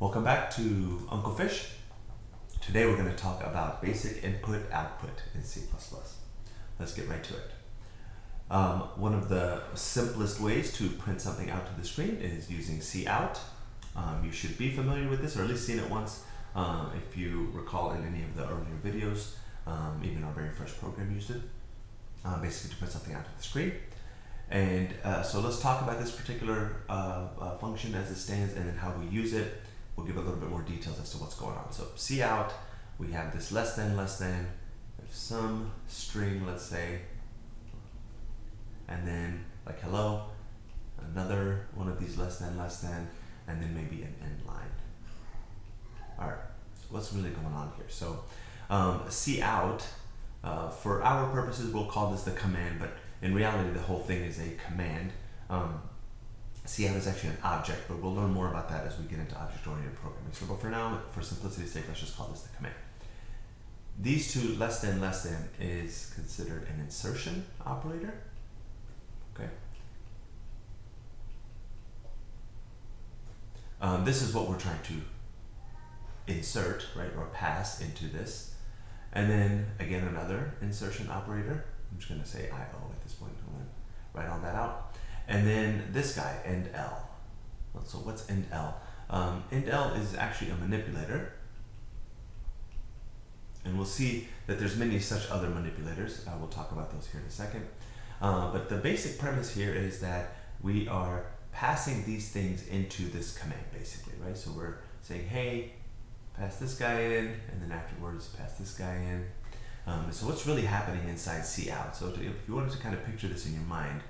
Welcome back to Uncle Fish. Today we're going to talk about basic input-output in C++. Let's get right to it. One of the simplest ways to print something out to the screen is using cout. You should be familiar with this, or at least seen it once. If you recall in any of the earlier videos, even our very first program used it, basically to print something out to the screen. And so let's talk about this particular function as it stands and then how we use it. We'll give a little bit more details as to what's going on. So cout, we have this less than, if some string, let's say, and then like hello, another one of these less than, and then maybe an end line. All right, so what's really going on here? So cout, for our purposes, we'll call this the command, but in reality, the whole thing is a command. Cout is actually an object, but we'll learn more about that as we get into object-oriented programming. So, but for now, for simplicity's sake, let's just call this the command. These two less than is considered an insertion operator. Okay. This is what we're trying to insert, right, or pass into this. And then again, another insertion operator. I'm just going to say IO at this point. I'm going to write all that out. And then this guy, end L. So what's end L? End L is actually a manipulator. And we'll see that there's many such other manipulators. We'll talk about those here in a second. But the basic premise here is that we are passing these things into this command, basically, right? So we're saying, hey, pass this guy in, and then afterwards pass this guy in. So what's really happening inside cout? So if you wanted to kind of picture this in your mind,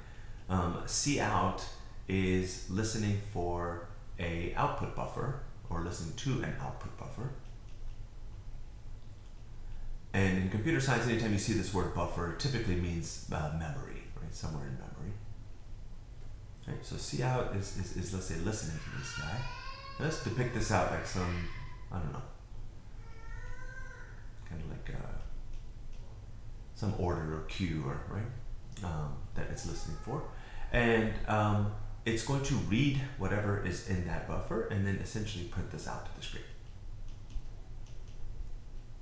cout is listening for a output buffer, or listening to an output buffer. And in computer science, anytime you see this word buffer, it typically means memory, right? Somewhere in memory. Right? So cout is, let's say, listening to this guy. Now let's depict this out like some, I don't know, kind of like some order or queue, or right, that it's listening for, and it's going to read whatever is in that buffer and then essentially print this out to the screen,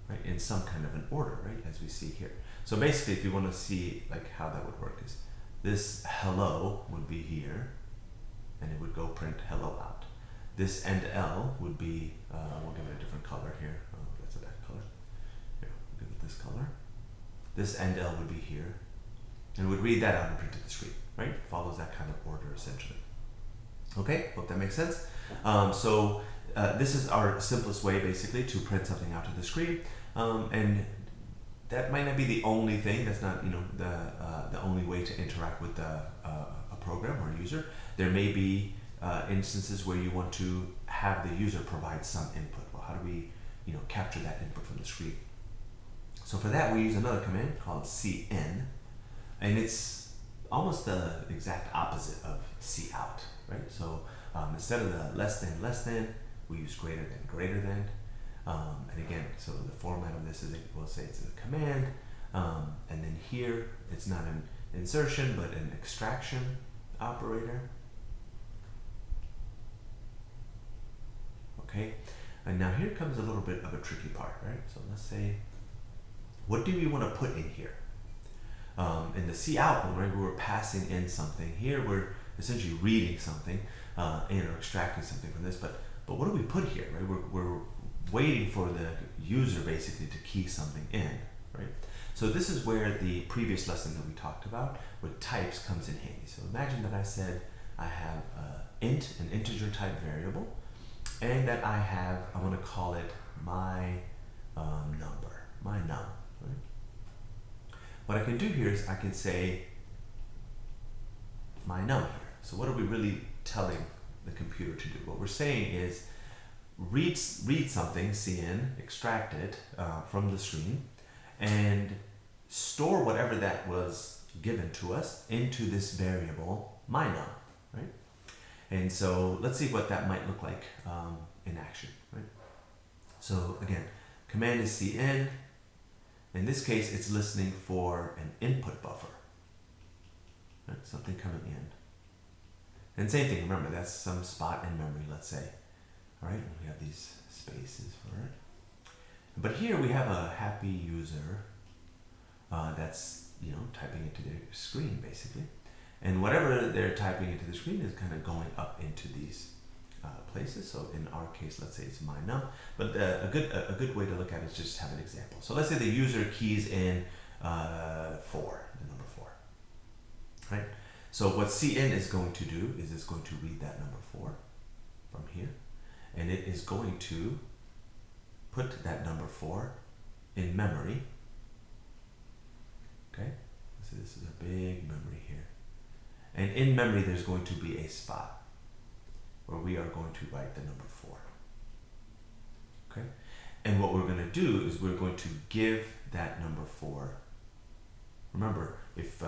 right, in some kind of an order, right, as we see here. So basically, if you want to see like how that would work, is this hello would be here, and it would go print hello out. This end L would be, we'll give it a different color here. Oh, that's a bad color. Here, we'll give it this color. This end L would be here, and would read that out and print to the screen, right? Follows that kind of order, essentially. Okay, hope that makes sense. This is our simplest way, basically, to print something out to the screen, and that might not be the only thing. That's not, the only way to interact with a program or a user. There may be instances where you want to have the user provide some input. Well, how do we, capture that input from the screen? So for that, we use another command called cn, and it's almost the exact opposite of cout, right? So instead of the less than, we use greater than. And again, so the format of this is, we'll say it's a command, and then here, it's not an insertion, but an extraction operator. Okay, and now here comes a little bit of a tricky part, right? So let's say, what do we want to put in here? In the cout one, right, we're passing in something. Here we're essentially reading something in, or extracting something from this, but what do we put here, right? We're waiting for the user basically to key something in, right? So this is where the previous lesson that we talked about with types comes in handy. So imagine that I said I have int, an integer type variable, and that I want to call it my number, my num. Right? What I can do here is I can say my num here. So what are we really telling the computer to do? What we're saying is read something, cn, extract it from the screen, and store whatever that was given to us into this variable my num, right? And so let's see what that might look like in action, right? So again, command is cn. In this case, it's listening for an input buffer, right? Something coming in. And same thing, remember, that's some spot in memory, let's say. All right, we have these these spaces for it. But here we have a happy user that's typing into their screen basically, and whatever they're typing into the screen is kind of going up into these places. So in our case, let's say it's my num, but a good way to look at it is just have an example. So let's say the user keys in 4, the number 4, right? So what cin is going to do is it's going to read that number 4 from here, and it is going to put that number 4 in memory. Okay, so this is a big memory here, and in memory there's going to be a spot where we are going to write the number 4. Okay, and what we're going to do is we're going to give that number 4. Remember, if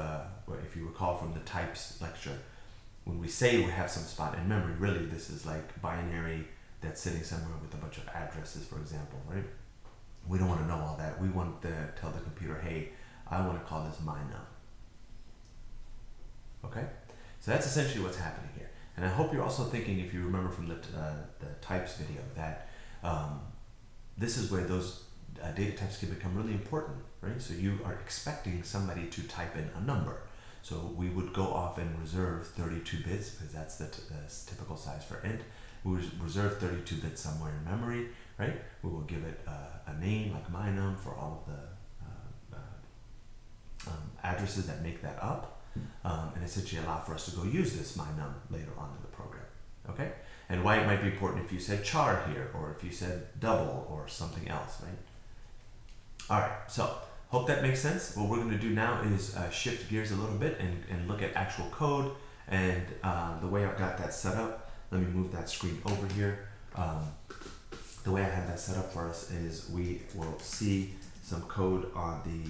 you recall from the types lecture, when we say we have some spot in memory, really this is like binary that's sitting somewhere with a bunch of addresses, for example, right? We don't want to know all that. We want to tell the computer, hey, I want to call this my num. Okay, so that's essentially what's happening here. And I hope you're also thinking, if you remember from the types video, that this is where those data types can become really important, right? So you are expecting somebody to type in a number. So we would go off and reserve 32 bits because that's the typical size for int. We would reserve 32 bits somewhere in memory, right? We will give it a name like my num for all of the addresses that make that up, and essentially allow for us to go use this my num later on in the program. Okay, and why it might be important if you said char here, or if you said double or something else, right? All right, so hope that makes sense. What we're going to do now is shift gears a little bit and look at actual code and the way I've got that set up. Let me move that screen over here. The way I have that set up for us is we will see some code on the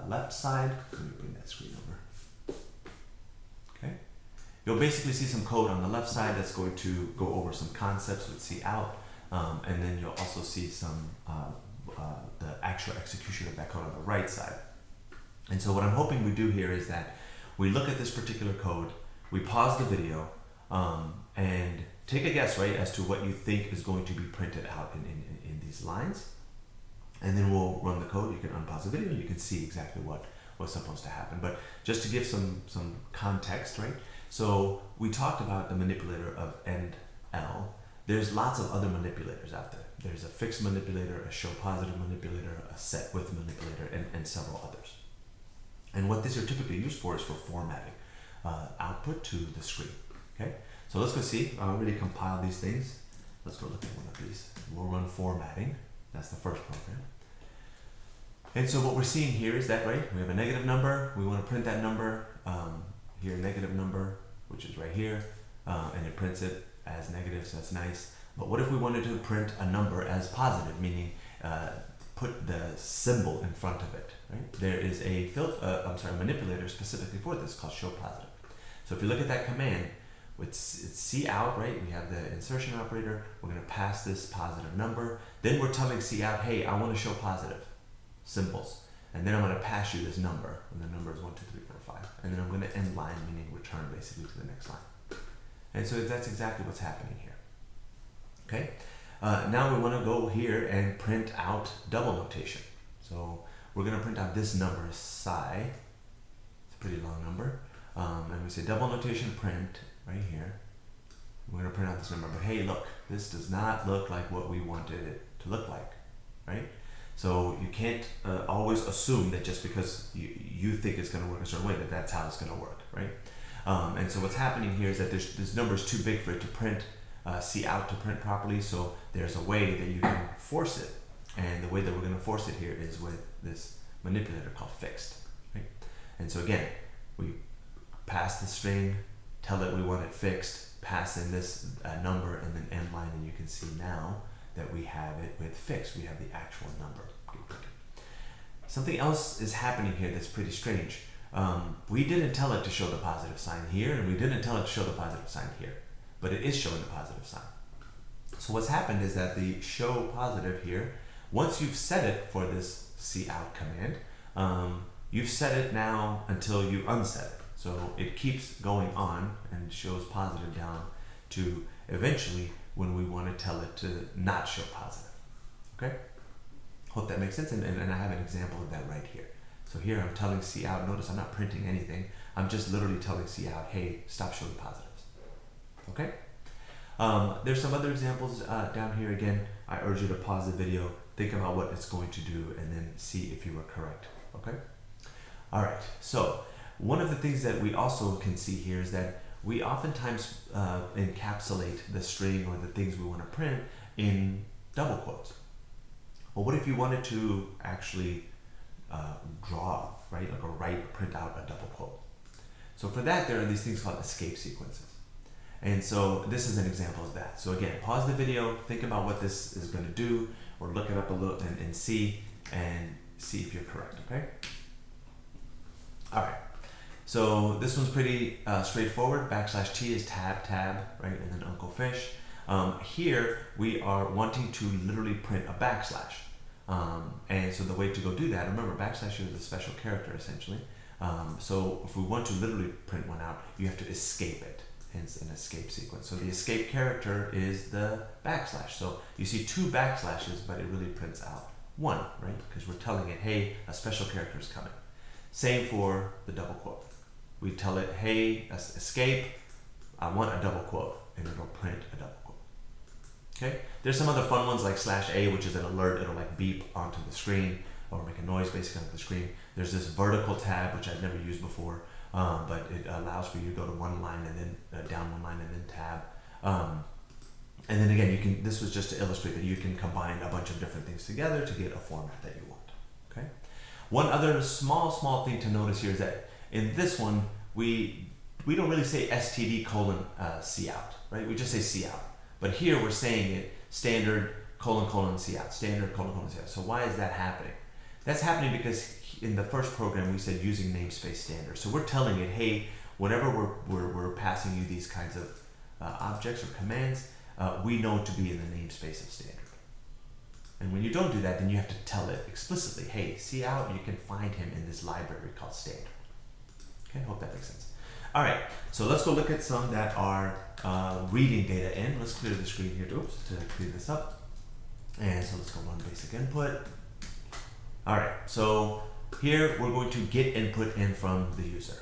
left side. Let me bring that screen over. Okay. You'll basically see some code on the left side that's going to go over some concepts with cout, and then you'll also see some the actual execution of that code on the right side. And so what I'm hoping we do here is that we look at this particular code, we pause the video, and take a guess, right, as to what you think is going to be printed out in these lines. And then we'll run the code. You can unpause the video and you can see exactly what's supposed to happen. But just to give some context, right? So we talked about the manipulator of end L. There's lots of other manipulators out there. There's a fixed manipulator, a show positive manipulator, a set width manipulator, and several others. And what these are typically used for is for formatting output to the screen. Okay, so let's go see. I already compiled these things. Let's go look at one of these. We'll run formatting. That's the first program. And so what we're seeing here is that, right, we have a negative number. We want to print that number. Here, negative number, which is right here, and it prints it as negative, so that's nice. But what if we wanted to print a number as positive, meaning put the symbol in front of it, right? There is a manipulator specifically for this called show positive. So if you look at that command, it's cout, right? We have the insertion operator. We're going to pass this positive number. Then we're telling cout, hey, I want to show positive symbols. And then I'm going to pass you this number. And the number is 1, 2, 3, 4, 5. And then I'm going to end line, meaning return basically to the next line. And so that's exactly what's happening here. Okay. Now we want to go here and print out double notation. So we're going to print out this number, psi. It's a pretty long number. And we say double notation print right here. We're going to print out this number, but hey, look, this does not look like what we wanted it to look like, right? So you can't always assume that just because you think it's going to work a certain way, that that's how it's going to work, right? And so what's happening here is that this number is too big for it to print, cout to print properly, so there's a way that you can force it. And the way that we're going to force it here is with this manipulator called fixed, right? And so again, we pass the string, tell it we want it fixed, pass in this number, and then end line, and you can see now that we have it with fixed. We have the actual number. Something else is happening here that's pretty strange. We didn't tell it to show the positive sign here, and we didn't tell it to show the positive sign here, but it is showing the positive sign. So what's happened is that the show positive here, once you've set it for this cout command, you've set it now until you unset it. So it keeps going on and shows positive down to eventually when we want to tell it to not show positive. Okay? Hope that makes sense, and I have an example of that right here. So here I'm telling cout, notice I'm not printing anything, I'm just literally telling cout, hey, stop showing positives. Okay? There's some other examples down here. Again, I urge you to pause the video, think about what it's going to do, and then see if you were correct. Okay? All right, so one of the things that we also can see here is that we oftentimes encapsulate the string or the things we want to print in double quotes. Well, what if you wanted to actually draw, right, like print out a double quote? So for that, there are these things called escape sequences. And so this is an example of that. So again, pause the video, think about what this is going to do, or look it up a little and see if you're correct, okay? All right, so this one's pretty straightforward. \T is tab, right, and then Uncle Fish. Here, we are wanting to literally print a backslash. And so the way to go do that, remember, \, is a special character, essentially. So if we want to literally print one out, you have to escape it, hence an escape sequence. So the escape character is the \. So you see 2 backslashes, but it really prints out 1, right? Because we're telling it, hey, a special character is coming. Same for the double quote. We tell it, hey, escape, I want a double quote, and it'll print a double quote. Okay? There's some other fun ones like /A, which is an alert. It'll like beep onto the screen or make a noise basically onto the screen. There's this vertical tab, which I've never used before, but it allows for you to go to one line and then down one line and then tab. And then again, this was just to illustrate that you can combine a bunch of different things together to get a format that you want. Okay? One other small thing to notice here is that in this one, we don't really say std : cout, right? We just say cout. But here we're saying it standard : cout, standard : cout. So why is that happening? That's happening because in the first program we said using namespace standard. So we're telling it, hey, whenever we're passing you these kinds of objects or commands, we know to be in the namespace of standard. And when you don't do that, then you have to tell it explicitly, hey, cout, you can find him in this library called standard. Okay, hope that makes sense. All right, so let's go look at some that are reading data in. Let's clear the screen here, to clear this up. And so let's go run basic input. All right, so here we're going to get input in from the user.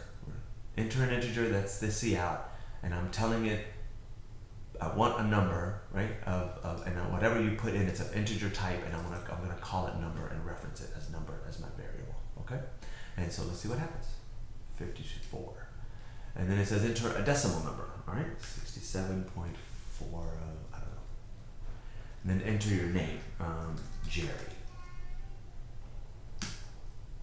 Enter an integer, that's the cout, and I'm telling it I want a number, right? And whatever you put in, it's of integer type, and I'm gonna call it number and reference it as number as my variable. Okay? And so let's see what happens. 54. And then it says enter a decimal number. All right, 67.4. I don't know. And then enter your name, Jerry.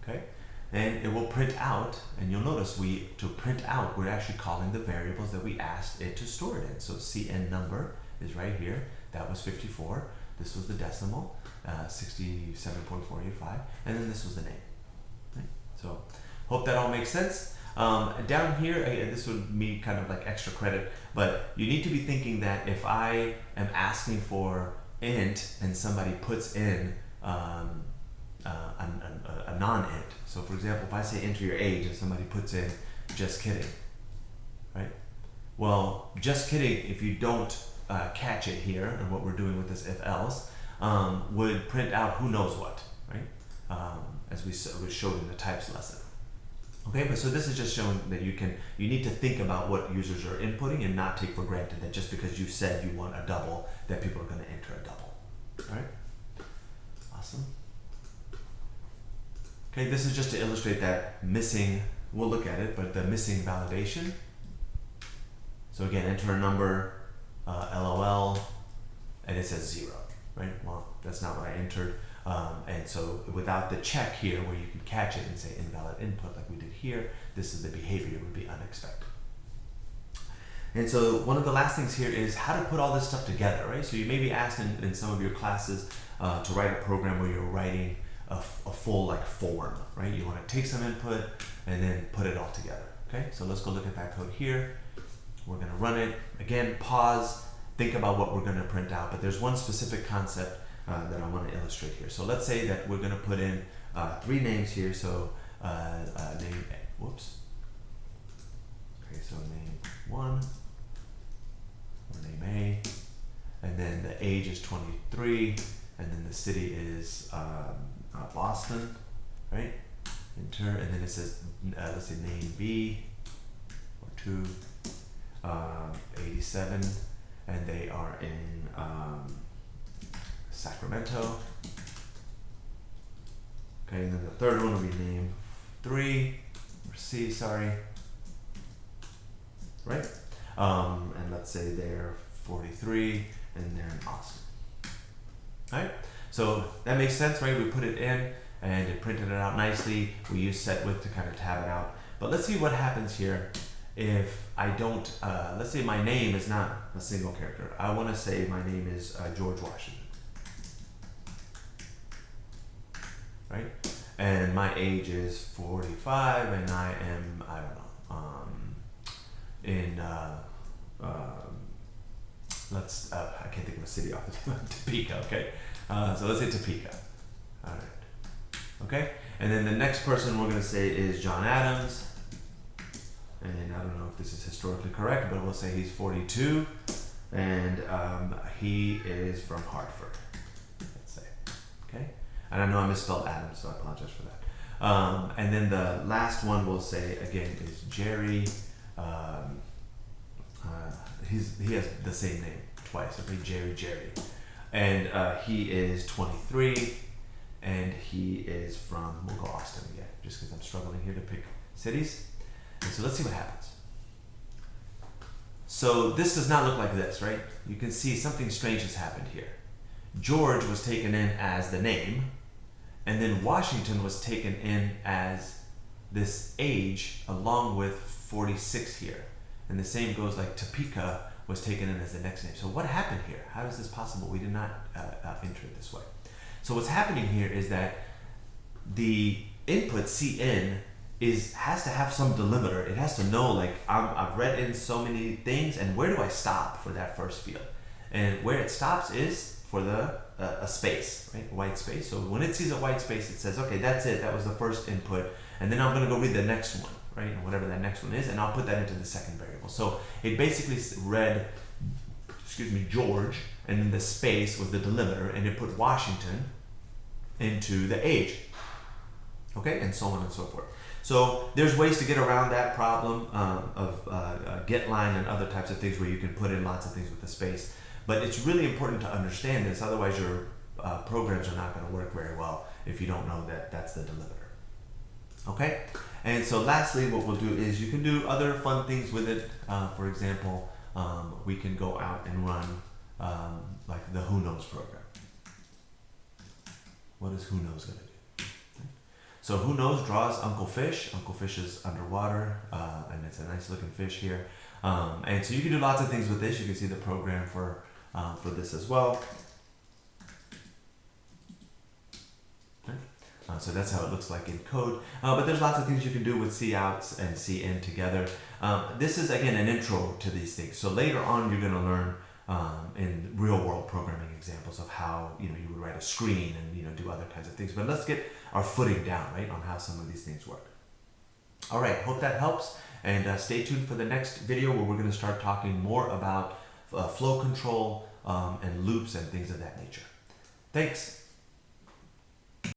Okay? And it will print out, and you'll notice to print out, we're actually calling the variables that we asked it to store it in. So cn number is right here. That was 54. This was the decimal, 67.485. And then this was the name. Right? So hope that all makes sense. Down here, this would be kind of like extra credit, but you need to be thinking that if I am asking for int and somebody puts in a non-int. So for example, if I say enter your age and somebody puts in just kidding, right? Well, just kidding, if you don't catch it here, and what we're doing with this if else, would print out who knows what, right? As we showed in the types lesson. Okay, but so this is just showing that you need to think about what users are inputting and not take for granted that just because you said you want a double, that people are going to enter a double. All right? Awesome. Okay, this is just to illustrate that missing, we'll look at it, but the missing validation. So again, enter a number, LOL, and it says 0, right? Well, that's not what I entered. And so without the check here where you can catch it and say invalid input like we did here, this is the behavior would be unexpected. And so one of the last things here is how to put all this stuff together, right? So you may be asked in some of your classes to write a program where you're writing a full like form, right? You want to take some input and then put it all together, okay? So let's go look at that code here. We're going to run it. Again, pause, think about what we're going to print out, but there's one specific concept that I want to illustrate here. So let's say that we're going to put in 3 names here. So name, whoops. Okay, so name 1, or name A, and then the age is 23, and then the city is Boston, right? Enter, and then it says, let's say name B, or 2, 87, and they are in Sacramento. Okay, and then the third one will be name 3, or C, sorry, right? And let's say they're 43, and they're in Austin. Right? So that makes sense, right? We put it in, and it printed it out nicely. We use set width to kind of tab it out. But let's see what happens here if I don't, let's say my name is not a single character. I want to say my name is George Washington. Right? And my age is 45, and I am, I don't know, in, I can't think of a city off the top, Topeka, okay? So let's say Topeka. All right. Okay? And then the next person we're going to say is John Adams. And I don't know if this is historically correct, but we'll say he's 42. And he is from Hartford, let's say. Okay? And I know I misspelled Adams, so I apologize for that. And then the last one we'll say, again, is Jerry. He has the same name twice, okay? Jerry. And he is 23, and he is from, we'll go Austin again, just because I'm struggling here to pick cities. And so let's see what happens. So this does not look like this, right? You can see something strange has happened here. George was taken in as the name, and then Washington was taken in as this age along with 46 here. And the same goes like Topeka was taken in as the next name. So what happened here? How is this possible? We did not enter it this way. So what's happening here is that the input CN has to have some delimiter. It has to know, like, I've read in so many things, and where do I stop for that first field? And where it stops is for the a space, right? A white space. So when it sees a white space, it says, okay, that's it. That was the first input. And then I'm going to go read the next one, right? And whatever that next one is, and I'll put that into the second variable. So it basically read, George, and then the space was the delimiter, and it put Washington into the age. Okay, and so on and so forth. So there's ways to get around that problem of get line and other types of things where you can put in lots of things with the space. But it's really important to understand this, otherwise your programs are not going to work very well if you don't know that that's the delimiter. Okay? And so lastly, what we'll do is you can do other fun things with it. For example, we can go out and run like the Who Knows program. What is Who Knows going to do? So Who Knows draws Uncle Fish. Uncle Fish is underwater, and it's a nice looking fish here. And so you can do lots of things with this. You can see the program for this as well. So that's how it looks like in code. But there's lots of things you can do with couts and cin together. This is, again, an intro to these things. So later on, you're going to learn in real-world programming examples of how you would write a screen and do other kinds of things. But let's get our footing down, right, on how some of these things work. All right, hope that helps. And stay tuned for the next video where we're going to start talking more about flow control and loops and things of that nature. Thanks.